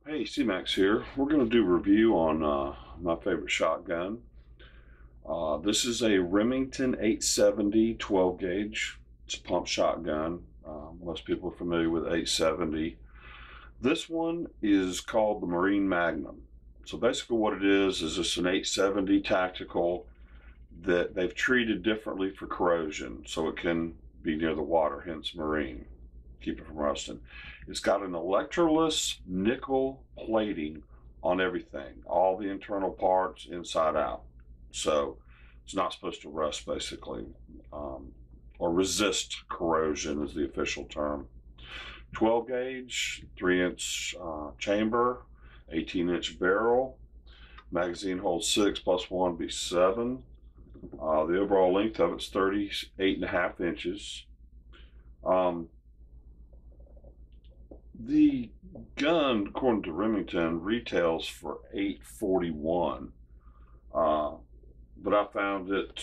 Hey, C-Max here. We're going to do a review on my favorite shotgun. This is a Remington 870 12 gauge. It's a pump shotgun. Most people are familiar with 870. This one is called the Marine Magnum. So basically what it is it's an 870 tactical that they've treated differently for corrosion so it can be near the water, hence Marine. Keep it from rusting. It's got an electroless nickel plating on everything, all the internal parts inside out. So it's not supposed to rust basically, or resist corrosion is the official term. 12 gauge, 3-inch chamber, 18-inch barrel. Magazine holds 6 plus 1 be 7. The overall length of it's 38.5 inches. The gun, according to Remington, retails for $841, but I found it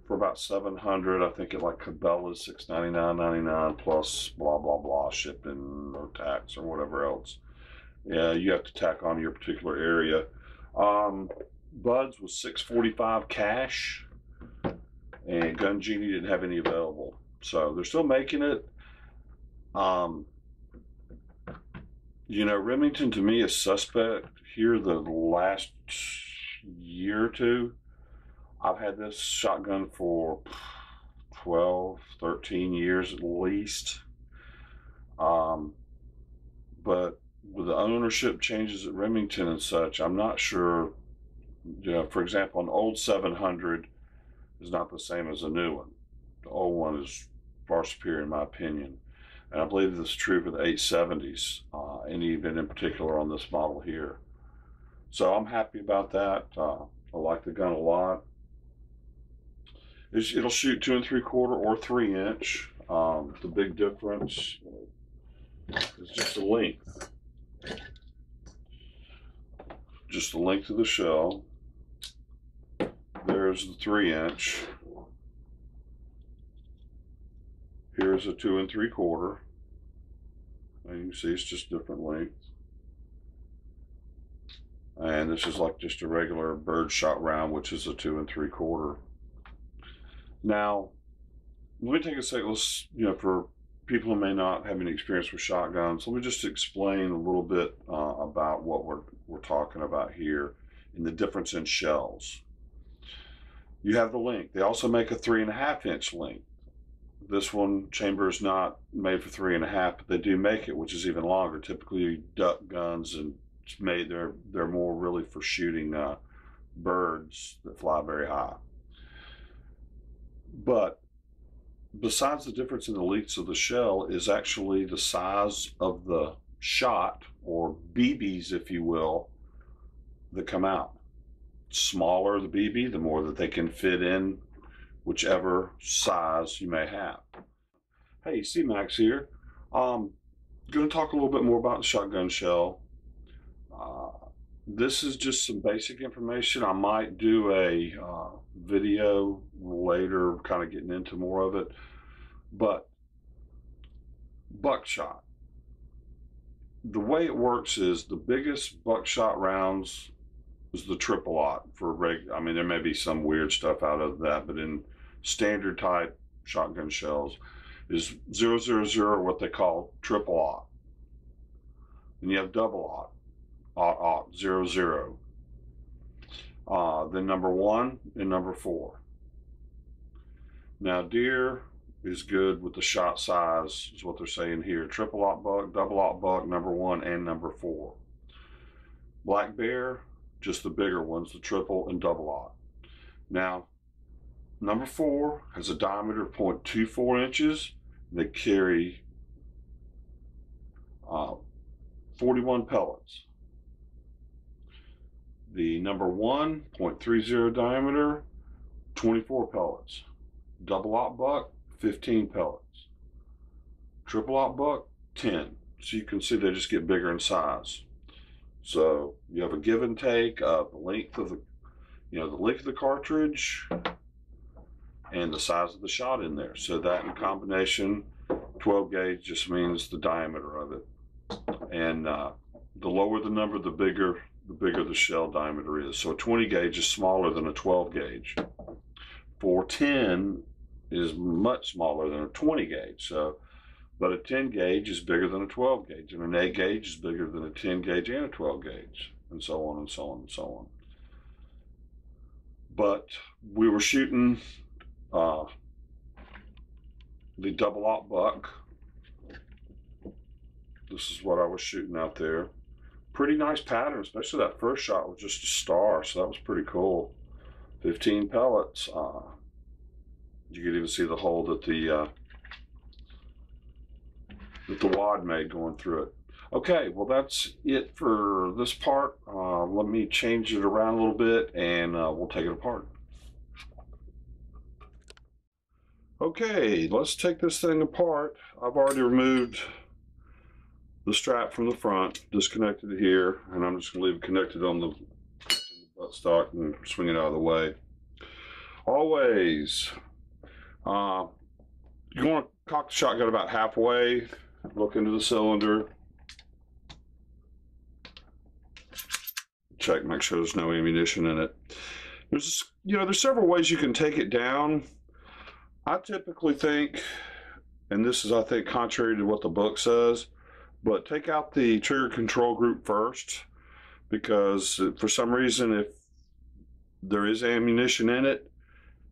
for about $700. I think at like Cabela's $699.99 plus blah blah blah shipping or tax or whatever else. Yeah, you have to tack on your particular area. Buds was $645 cash, and Gun Genie didn't have any available, so they're still making it. You know, Remington to me is suspect. Here the last year or two, I've had this shotgun for 12, 13 years at least. But with the ownership changes at Remington and such, I'm not sure. You know, for example, an old 700 is not the same as a new one. The old one is far superior in my opinion. And I believe this is true for the 870s, and even in particular on this model here. So I'm happy about that. I like the gun a lot. It'll shoot 2 3/4 or 3-inch. The big difference is just the length. Just the length of the shell. There's the 3-inch. Here's a 2 3/4. And you can see it's just different length. And this is like just a regular birdshot round, which is a 2 3/4. Now, let me take a second. Let's, for people who may not have any experience with shotguns, let me just explain a little bit about what we're talking about here and the difference in shells. You have the length. They also make a 3.5-inch length. This one chamber is not made for 3.5, but they do make it, which is even longer. Typically, duck guns and it's made they're more really for shooting birds that fly very high. But besides the difference in the lengths of the shell is actually the size of the shot, or BBs, if you will, that come out. Smaller the BB, the more that they can fit in whichever size you may have. Hey, C-Max here. Going to talk a little bit more about the shotgun shell. This is just some basic information. I might do a video later, kind of getting into more of it. But buckshot. The way it works is the biggest buckshot rounds is the triple-aught for regular. I mean, there may be some weird stuff out of that, but in standard type shotgun shells is 000, what they call triple-aught. Then you have double-aught, aught, 00. Then number 1 and number 4. Now, deer is good with the shot size, is what they're saying here. Triple-aught buck, double-aught buck, number 1 and number 4. Black bear, just the bigger ones, the triple and double-aught. Now, Number 4 has a diameter of 0.24 inches. They carry 41 pellets. The number 1, 0.30 diameter, 24 pellets. Double aught buck, 15 pellets. Triple aught buck, 10. So you can see they just get bigger in size. So you have a give and take of the length of the length of the cartridge and the size of the shot in there. So that in combination, 12 gauge just means the diameter of it. And the lower the number, the bigger the shell diameter is. So a 20 gauge is smaller than a 12 gauge. 410 is much smaller than a 20 gauge. So, but a 10 gauge is bigger than a 12 gauge, and an 8 gauge is bigger than a 10 gauge and a 12 gauge, and so on and so on and so on. But we were shooting the double aught buck. This is what I was shooting out there. Pretty nice pattern, especially that first shot was just a star, so that was pretty cool. 15 pellets. You could even see the hole that the wad made going through it. Okay, well that's it for this part. Let me change it around a little bit and we'll take it apart. Okay, let's take this thing apart. I've already removed the strap from the front, disconnected it here, and I'm just going to leave it connected on the buttstock and swing it out of the way. Always, you want to cock the shotgun about halfway, look into the cylinder, check, make sure there's no ammunition in it. There's several ways you can take it down. I typically think, and this is I think contrary to what the book says, but take out the trigger control group first, because for some reason, if there is ammunition in it,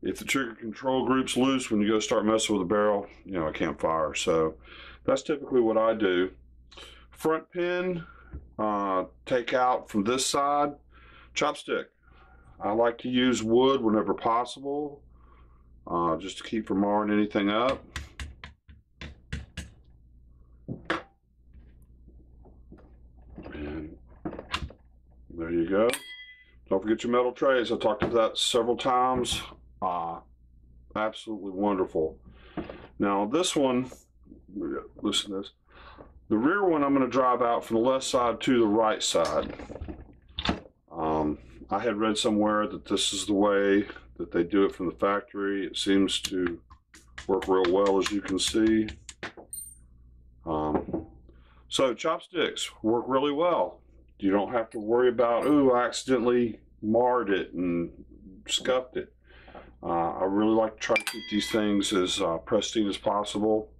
if the trigger control group's loose, when you go start messing with the barrel, it can't fire. So that's typically what I do. Front pin, take out from this side. Chopstick. I like to use wood whenever possible, just to keep from marring anything up. And there you go. Don't forget your metal trays. I talked about that several times. Absolutely wonderful. Now this one, listen to this. The rear one I'm going to drive out from the left side to the right side. I had read somewhere that this is the way that they do it from the factory. It seems to work real well, as you can see. So chopsticks work really well. You don't have to worry about, ooh, I accidentally marred it and scuffed it. I really like to try to keep these things as pristine as possible.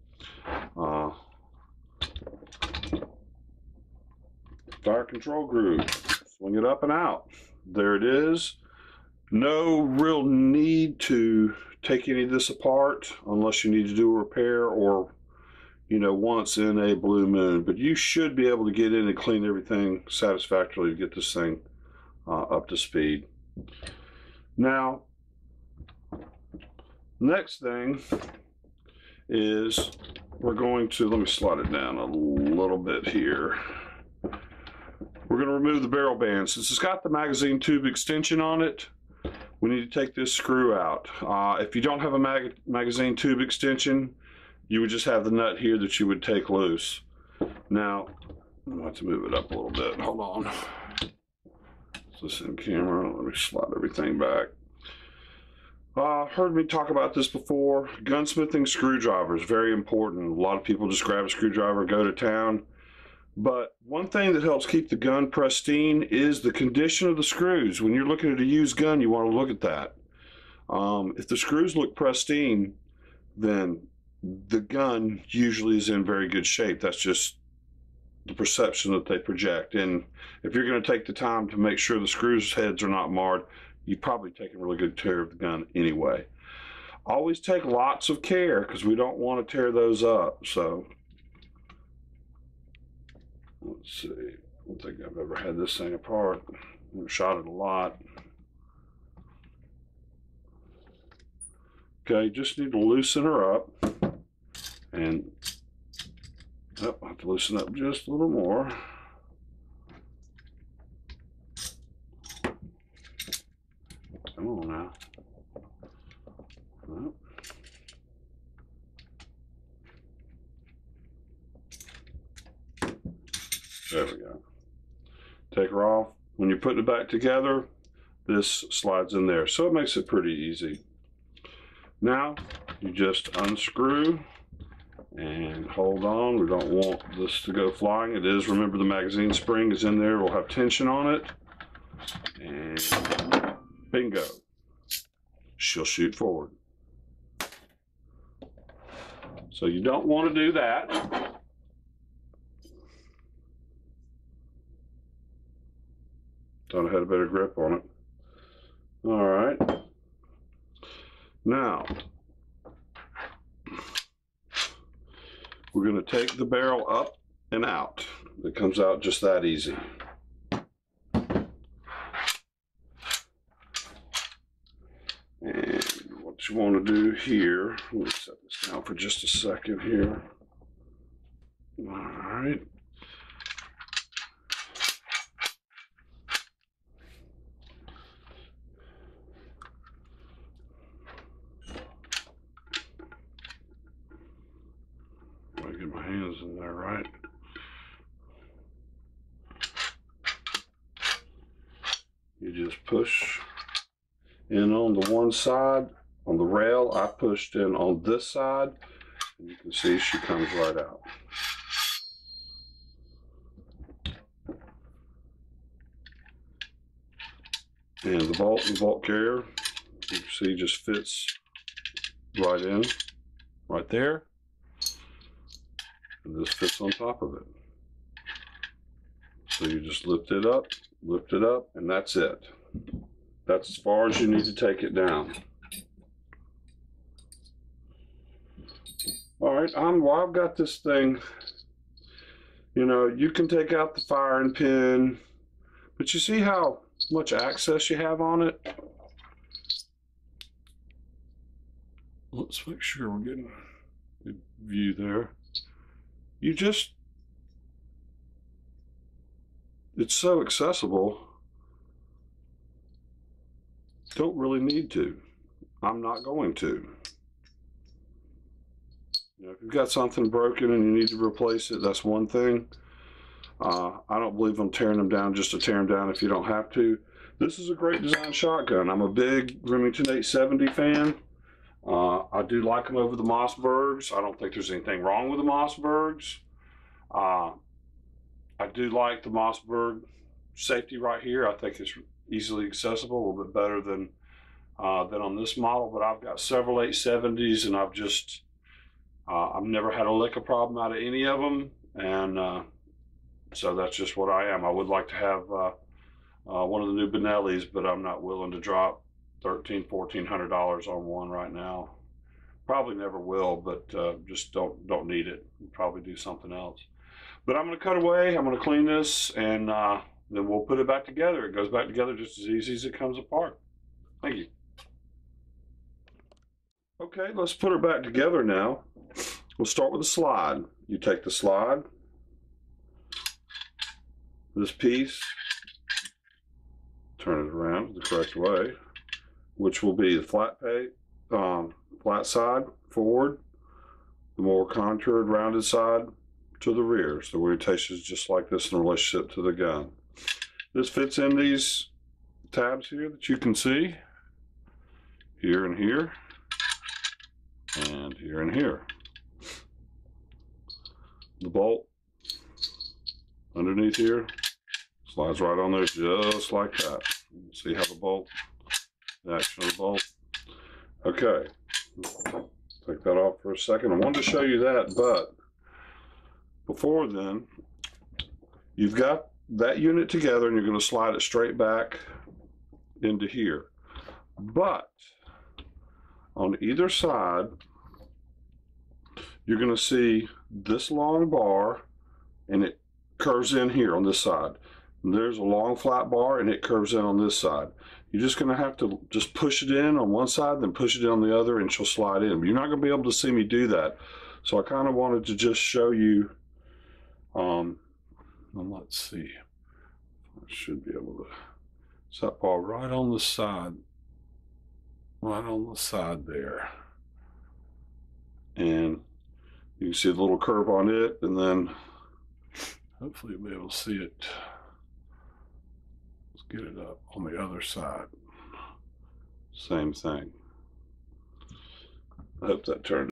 Fire control group, swing it up and out. There it is. No real need to take any of this apart unless you need to do a repair or, once in a blue moon. But you should be able to get in and clean everything satisfactorily to get this thing up to speed. Now, next thing is we're going to, let me slide it down a little bit here. We're going to remove the barrel band. Since it's got the magazine tube extension on it, we need to take this screw out. If you don't have a magazine tube extension, you would just have the nut here that you would take loose. Now, I'm going to move it up a little bit. Hold on. Is this in camera? Let me slide everything back. Heard me talk about this before. Gunsmithing screwdrivers, very important. A lot of people just grab a screwdriver and go to town. But one thing that helps keep the gun pristine is the condition of the screws. When you're looking at a used gun, you want to look at that. If the screws look pristine, then the gun usually is in very good shape. That's just the perception that they project. And if you're going to take the time to make sure the screws heads are not marred, you've probably taken really good care of the gun anyway. Always take lots of care because we don't want to tear those up. So let's see. I don't think I've ever had this thing apart. I've shot it a lot. Okay, just need to loosen her up. And oh, I have to loosen up just a little more. Come on now. Oh. There we go. Take her off. When you're putting it back together, this slides in there. So it makes it pretty easy. Now, you just unscrew and hold on. We don't want this to go flying. It is, remember, the magazine spring is in there. We'll have tension on it. And bingo. She'll shoot forward. So you don't want to do that. Thought I had a better grip on it. All right. Now, we're going to take the barrel up and out. It comes out just that easy. And what you want to do here, let me set this down for just a second here. All right. Get my hands in there, right? You just push in on the one side, on the rail. I pushed in on this side, and you can see she comes right out. And the bolt carrier, you can see, just fits right in, right there. And this fits on top of it. So you just lift it up, and that's it. That's as far as you need to take it down. All right, while I've got this thing, you know, you can take out the firing pin, but you see how much access you have on it? Let's make sure we're getting a good view there. You just, it's so accessible, don't really need to. I'm not going to. You know, if you've got something broken and you need to replace it, that's one thing. I don't believe in tearing them down just to tear them down if you don't have to. This is a great design shotgun. I'm a big Remington 870 fan. I do like them over the Mossbergs. I don't think there's anything wrong with the Mossbergs. I do like the Mossberg safety right here. I think it's easily accessible, a little bit better than on this model. But I've got several 870s, and I've never had a lick of problem out of any of them, and so that's just what I am. I would like to have one of the new Benellis, but I'm not willing to drop $1,400 on one right now. Probably never will, but just don't need it. Probably do something else. But I'm going to cut away. I'm going to clean this, and then we'll put it back together. It goes back together just as easy as it comes apart. Thank you. Okay, let's put her back together now. We'll start with the slide. You take the slide, this piece, turn it around the correct way, which will be the flat side forward, the more contoured rounded side to the rear. So the orientation is just like this in relationship to the gun. This fits in these tabs here that you can see, here and here, and here and here. The bolt underneath here slides right on there just like that. See how the action of the bolt. Okay, take that off for a second. I wanted to show you that, but before then, you've got that unit together and you're going to slide it straight back into here. But on either side, you're going to see this long bar, and it curves in here on this side. And there's a long flat bar, and it curves in on this side. You're just going to have to just push it in on one side, then push it in on the other, and she'll slide in. But you're not going to be able to see me do that. So I kind of wanted to just show you. And let's see. I should be able to. It's that ball right on the side. Right on the side there. And you can see the little curve on it, and then hopefully you'll be able to see it. Let's get it up on the other side. Same thing. I hope that turned.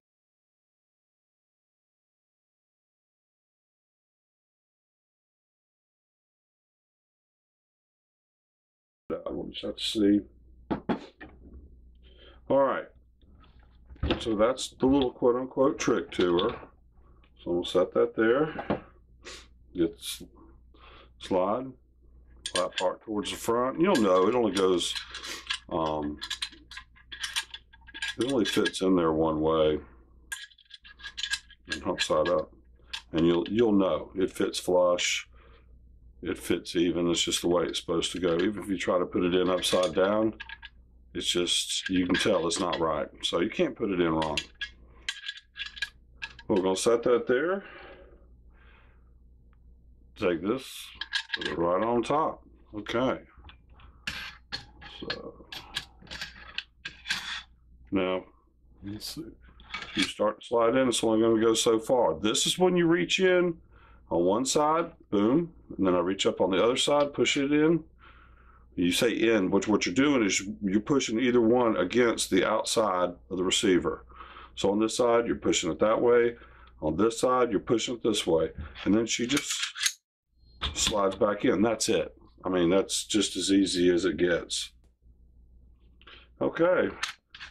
We'll just have to see. All right. So that's the little quote-unquote trick to her. So we'll set that there. Get the slide, flat part towards the front. You'll know it only goes, it only fits in there one way, and upside up, and you'll know it fits flush. It fits even. It's just the way it's supposed to go. Even if you try to put it in upside down, it's just, you can tell it's not right. So you can't put it in wrong. We're going to set that there. Take this, put it right on top. Okay. So now, let's see. You start to slide in, it's only going to go so far. This is when you reach in on one side, boom, and then I reach up on the other side, push it in. You say in, which what you're doing is you're pushing either one against the outside of the receiver. So on this side, you're pushing it that way. On this side, you're pushing it this way. And then she just slides back in. That's it. I mean, that's just as easy as it gets. Okay,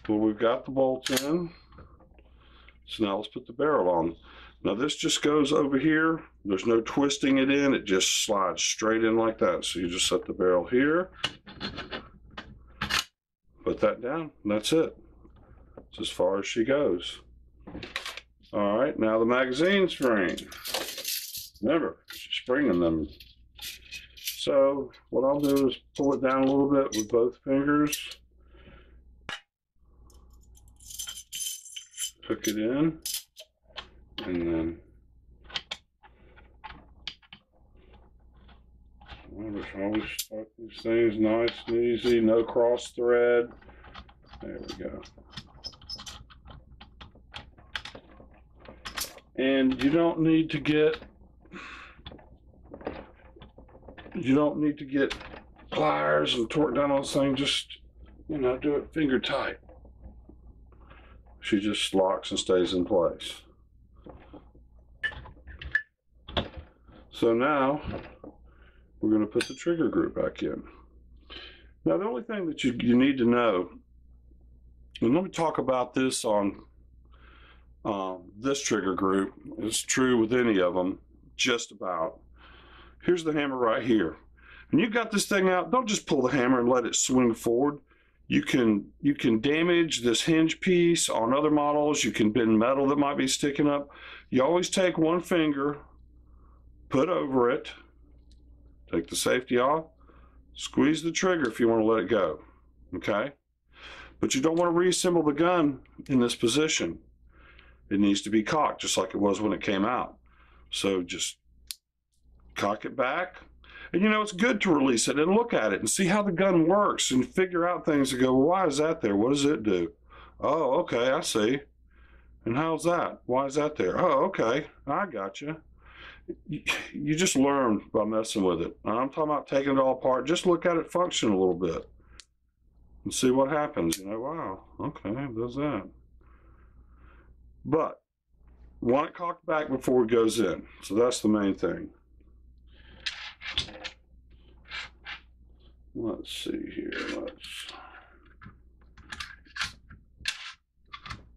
well, we've got the bolts in. So now let's put the barrel on. Now this just goes over here. There's no twisting it in. It just slides straight in like that. So you just set the barrel here. Put that down. And that's it. It's as far as she goes. All right, now the magazine spring. Remember, she's springing them. So what I'll do is pull it down a little bit with both fingers. Hook it in. And then always start these things nice and easy, no cross thread. There we go. And you don't need to get pliers and torque down on this thing. Just, you know, do it finger tight. She just locks and stays in place. So now we're going to put the trigger group back in. Now the only thing that you need to know, and let me talk about this on this trigger group, it's true with any of them, just about. Here's the hammer right here. When you got this thing out, don't just pull the hammer and let it swing forward. You can damage this hinge piece on other models. You can bend metal that might be sticking up. You always take one finger, put over it, take the safety off, squeeze the trigger if you want to let it go, okay? But you don't want to reassemble the gun in this position. It needs to be cocked just like it was when it came out. So just cock it back. And you know, it's good to release it and look at it and see how the gun works and figure out things and go, well, why is that there? What does it do? Oh, okay, I see. And how's that? Why is that there? Oh, okay, I got you. You just learn by messing with it. And I'm talking about taking it all apart. Just look at it function a little bit and see what happens. You know, wow, okay, it does that. But want it cocked back before it goes in. So that's the main thing. Let's see here. Let's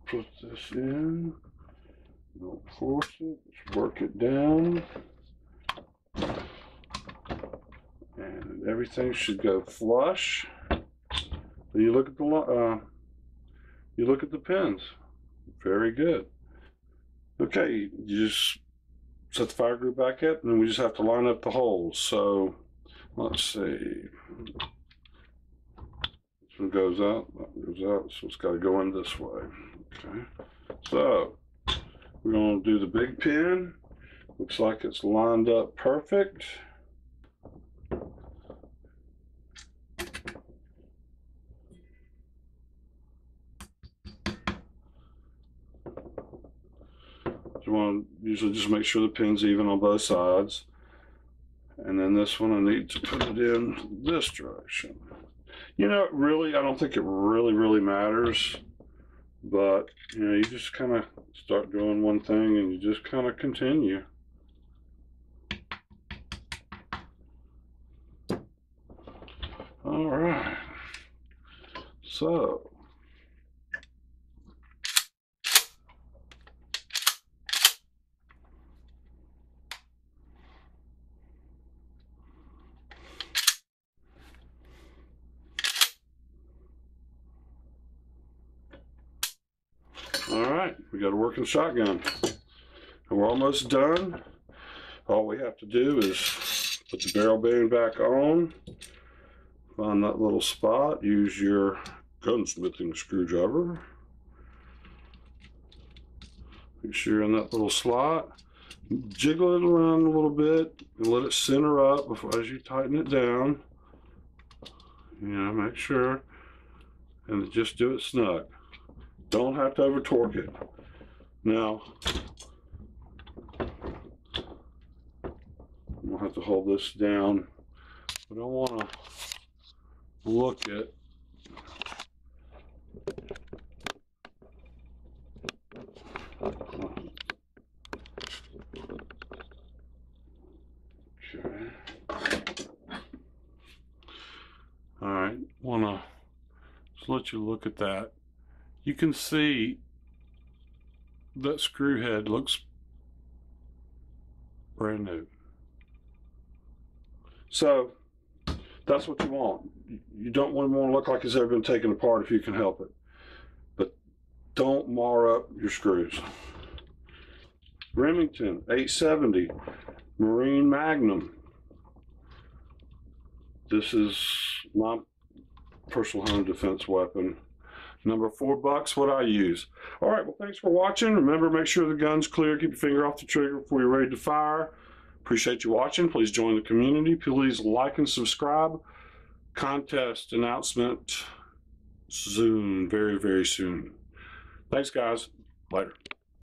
put this in. Don't force it. Just work it down. And everything should go flush. You look at the pins. Very good. Okay, you just set the fire group back up, and then we just have to line up the holes. So let's see. and goes out, that goes out, so it's got to go in this way. Okay, so we're going to do the big pin. Looks like it's lined up perfect. You want to usually just make sure the pin's even on both sides. And then this one, I need to put it in this direction. You know, really, I don't think it really matters. But, you know, you just kind of start doing one thing and you just kind of continue. All right. So. All right, we got a working shotgun. And we're almost done. All we have to do is put the barrel bearing back on, find that little spot, use your gunsmithing screwdriver. Make sure you're in that little slot. Jiggle it around a little bit and let it center up before, as you tighten it down. You know, make sure, and just do it snug. Don't have to over torque it. Now, I'm gonna have to hold this down, but I want to look at okay. All right, want to just let you look at that. You can see that screw head looks brand new. So that's what you want. You don't want to look like it's ever been taken apart if you can help it. But don't mar up your screws. Remington 870 Marine Magnum. This is my personal home defense weapon. Number $4, what I use. All right, well, thanks for watching. Remember, make sure the gun's clear. Keep your finger off the trigger before you're ready to fire. Appreciate you watching. Please join the community. Please like and subscribe. Contest announcement soon, very soon. Thanks, guys. Later.